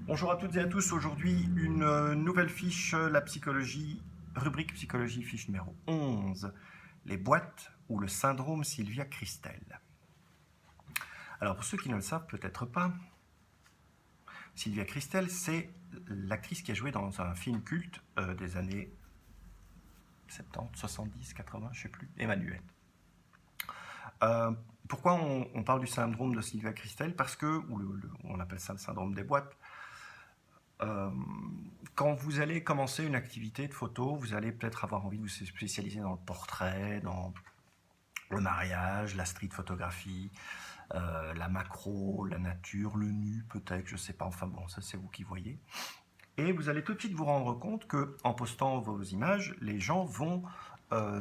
Bonjour à toutes et à tous. Aujourd'hui, une nouvelle fiche, la psychologie, rubrique psychologie, fiche numéro 11. Les boîtes ou le syndrome Sylvia Kristel. Alors, pour ceux qui ne le savent peut-être pas, Sylvia Kristel, c'est l'actrice qui a joué dans un film culte des années 70, 70, 80, je ne sais plus, Emmanuel. Pourquoi on parle du syndrome de Sylvia Kristel? Parce que, on appelle ça le syndrome des boîtes, quand vous allez commencer une activité de photo, vous allez peut-être avoir envie de vous spécialiser dans le portrait, dans le mariage, la street photographie, la macro, la nature, le nu peut-être, je ne sais pas, enfin bon, ça c'est vous qui voyez. Et vous allez tout de suite vous rendre compte que en postant vos images, les gens vont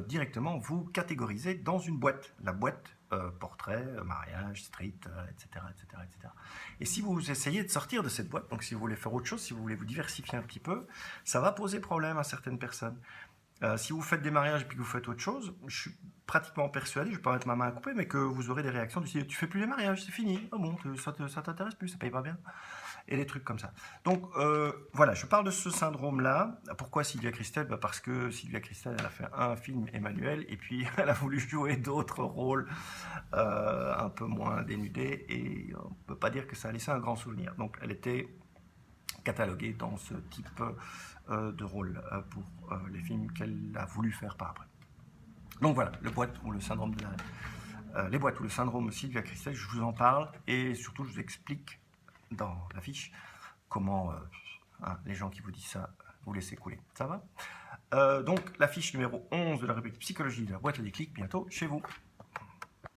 directement vous catégoriser dans une boîte. La boîte portrait, mariage, street, etc., etc., etc. Et si vous essayez de sortir de cette boîte, donc si vous voulez faire autre chose, si vous voulez vous diversifier un petit peu, ça va poser problème à certaines personnes. Si vous faites des mariages et puis que vous faites autre chose, je suis pratiquement persuadé, je vais pas mettre ma main à couper, mais que vous aurez des réactions du style, tu fais plus les mariages, c'est fini. Ah bon, ça t'intéresse plus, ça paye pas bien. Et des trucs comme ça. Donc voilà, je parle de ce syndrome-là. Pourquoi Sylvia Kristel? Parce que Sylvia Kristel, elle a fait un film Emmanuel, et puis elle a voulu jouer d'autres rôles un peu moins dénudés, et on ne peut pas dire que ça a laissé un grand souvenir. Donc elle était cataloguée dans ce type de rôle pour les films qu'elle a voulu faire par après. Donc voilà, le boîte ou le syndrome de les boîtes ou le syndrome Sylvia Kristel, je vous en parle, et surtout je vous explique dans la fiche comment les gens qui vous disent ça, vous laissez couler. Ça va? Donc la fiche numéro 11 de la rubrique psychologie de la boîte à déclic, bientôt chez vous.